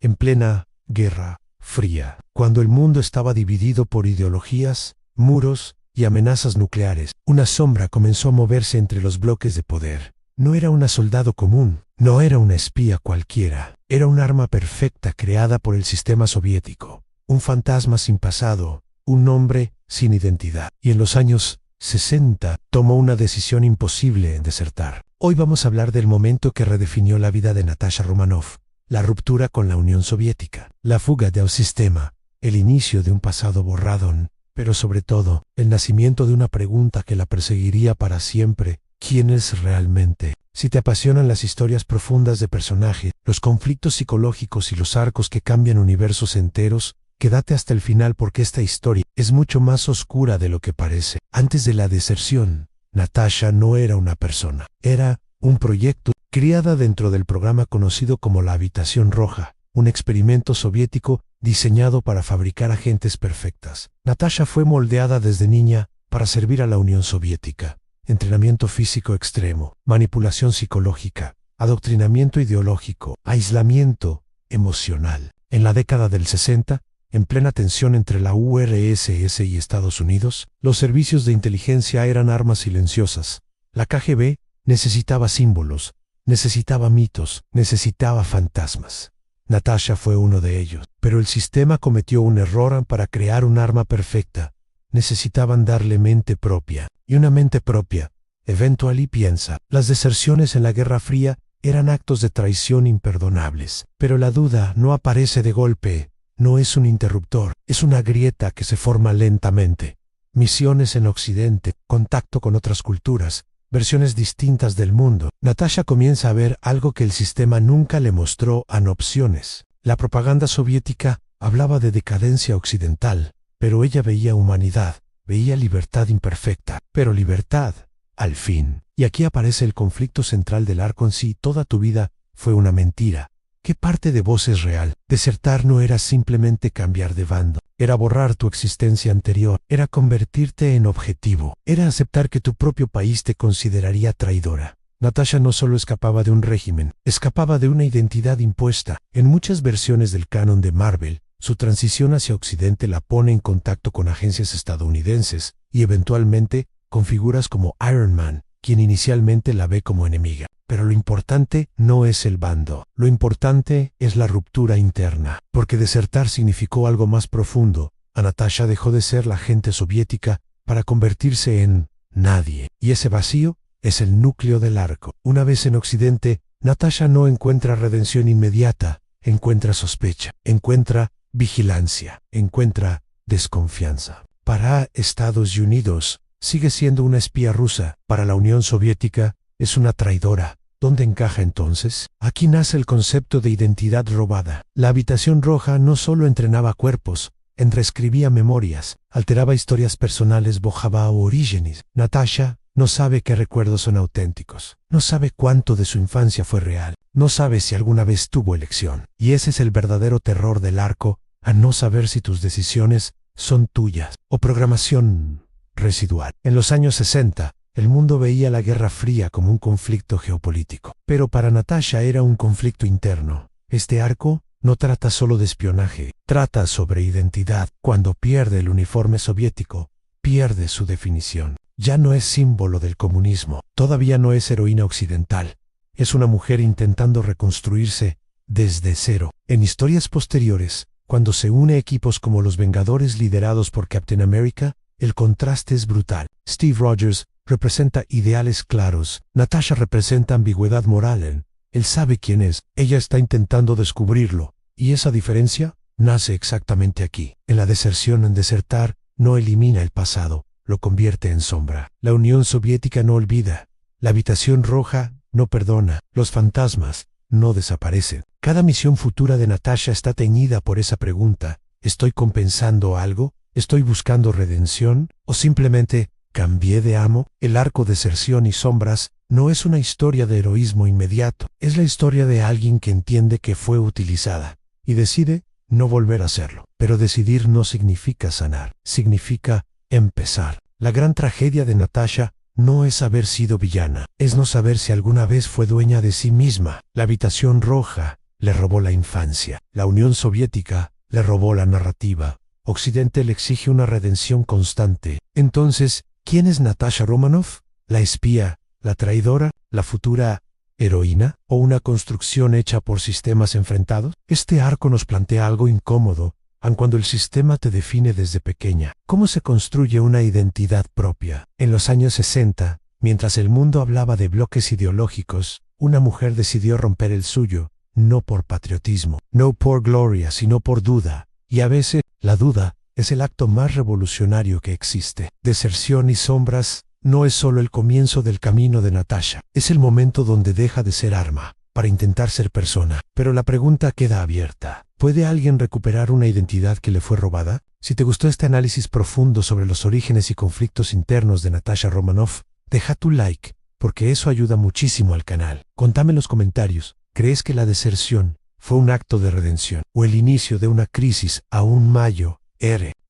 en plena Guerra Fría, cuando el mundo estaba dividido por ideologías, muros y amenazas nucleares. Una sombra comenzó a moverse entre los bloques de poder. No era una soldado común, no era una espía cualquiera, era un arma perfecta creada por el sistema soviético, un fantasma sin pasado, un hombre sin identidad. Y en los años 60 tomó una decisión imposible en desertar. Hoy vamos a hablar del momento que redefinió la vida de Natasha Romanoff, la ruptura con la Unión Soviética, la fuga del sistema, el inicio de un pasado borrado, pero sobre todo, el nacimiento de una pregunta que la perseguiría para siempre: ¿quién es realmente? Si te apasionan las historias profundas de personaje, los conflictos psicológicos y los arcos que cambian universos enteros, quédate hasta el final porque esta historia es mucho más oscura de lo que parece. Antes de la deserción, Natasha no era una persona, era un proyecto criada dentro del programa conocido como la Habitación Roja, un experimento soviético diseñado para fabricar agentes perfectas. Natasha fue moldeada desde niña para servir a la Unión Soviética. Entrenamiento físico extremo, manipulación psicológica, adoctrinamiento ideológico, aislamiento emocional. En la década del 60, en plena tensión entre la URSS y Estados Unidos, los servicios de inteligencia eran armas silenciosas. La KGB necesitaba símbolos, necesitaba mitos, necesitaba fantasmas. Natasha fue uno de ellos, pero el sistema cometió un error para crear un arma perfecta. Necesitaban darle mente propia, y una mente propia, eventual y piensa. Las deserciones en la Guerra Fría eran actos de traición imperdonables, pero la duda no aparece de golpe, no es un interruptor, es una grieta que se forma lentamente. Misiones en Occidente, contacto con otras culturas, versiones distintas del mundo. Natasha comienza a ver algo que el sistema nunca le mostró: opciones. La propaganda soviética hablaba de decadencia occidental, pero ella veía humanidad, veía libertad imperfecta, pero libertad, al fin. Y aquí aparece el conflicto central del arco en sí: toda tu vida fue una mentira. ¿Qué parte de vos es real? Desertar no era simplemente cambiar de bando, era borrar tu existencia anterior, era convertirte en objetivo, era aceptar que tu propio país te consideraría traidora. Natasha no solo escapaba de un régimen, escapaba de una identidad impuesta. En muchas versiones del canon de Marvel, su transición hacia Occidente la pone en contacto con agencias estadounidenses y eventualmente con figuras como Iron Man, quien inicialmente la ve como enemiga. Pero lo importante no es el bando, lo importante es la ruptura interna, porque desertar significó algo más profundo. A Natasha dejó de ser la agente soviética para convertirse en nadie, y ese vacío es el núcleo del arco. Una vez en Occidente, Natasha no encuentra redención inmediata, encuentra sospecha, encuentra vigilancia, encuentra desconfianza. Para Estados Unidos, sigue siendo una espía rusa. Para la Unión Soviética, es una traidora. ¿Dónde encaja entonces? Aquí nace el concepto de identidad robada. La Habitación Roja no solo entrenaba cuerpos, reescribía memorias, alteraba historias personales, bojaba orígenes. Natasha no sabe qué recuerdos son auténticos, no sabe cuánto de su infancia fue real, no sabe si alguna vez tuvo elección. Y ese es el verdadero terror del arco, a no saber si tus decisiones son tuyas o programación residual. En los años 60, el mundo veía la Guerra Fría como un conflicto geopolítico, pero para Natasha era un conflicto interno. Este arco no trata solo de espionaje, trata sobre identidad. Cuando pierde el uniforme soviético, pierde su definición. Ya no es símbolo del comunismo, todavía no es heroína occidental. Es una mujer intentando reconstruirse desde cero. En historias posteriores, cuando se une a equipos como los Vengadores liderados por Captain America, el contraste es brutal. Steve Rogers representa ideales claros, Natasha representa ambigüedad moral. Él sabe quién es, ella está intentando descubrirlo, y esa diferencia nace exactamente aquí. En la deserción, en desertar, no elimina el pasado, lo convierte en sombra. La Unión Soviética no olvida, la Habitación Roja no perdona, los fantasmas no desaparecen. Cada misión futura de Natasha está teñida por esa pregunta: ¿estoy compensando algo? ¿Estoy buscando redención? ¿O simplemente cambié de amo? El arco Deserción y Sombras no es una historia de heroísmo inmediato, es la historia de alguien que entiende que fue utilizada y decide no volver a hacerlo. Pero decidir no significa sanar, significa empezar. La gran tragedia de Natasha no es haber sido villana, es no saber si alguna vez fue dueña de sí misma. La Habitación Roja le robó la infancia. La Unión Soviética le robó la narrativa. Occidente le exige una redención constante. Entonces, ¿quién es Natasha Romanoff? ¿La espía, la traidora, la futura heroína o una construcción hecha por sistemas enfrentados? Este arco nos plantea algo incómodo, aun cuando el sistema te define desde pequeña. ¿Cómo se construye una identidad propia? En los años 60, mientras el mundo hablaba de bloques ideológicos, una mujer decidió romper el suyo, no por patriotismo, no por gloria, sino por duda. Y a veces, la duda es el acto más revolucionario que existe. Deserción y sombras no es solo el comienzo del camino de Natasha, es el momento donde deja de ser arma para intentar ser persona. Pero la pregunta queda abierta. ¿Puede alguien recuperar una identidad que le fue robada? Si te gustó este análisis profundo sobre los orígenes y conflictos internos de Natasha Romanoff, deja tu like, porque eso ayuda muchísimo al canal. Contame en los comentarios, ¿crees que la deserción fue un acto de redención o el inicio de una crisis aún mayor?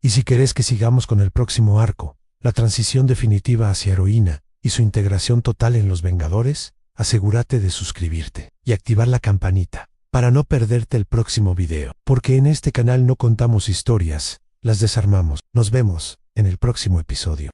Y si querés que sigamos con el próximo arco, la transición definitiva hacia heroína y su integración total en los Vengadores, asegúrate de suscribirte y activar la campanita para no perderte el próximo video, porque en este canal no contamos historias, las desarmamos. Nos vemos en el próximo episodio.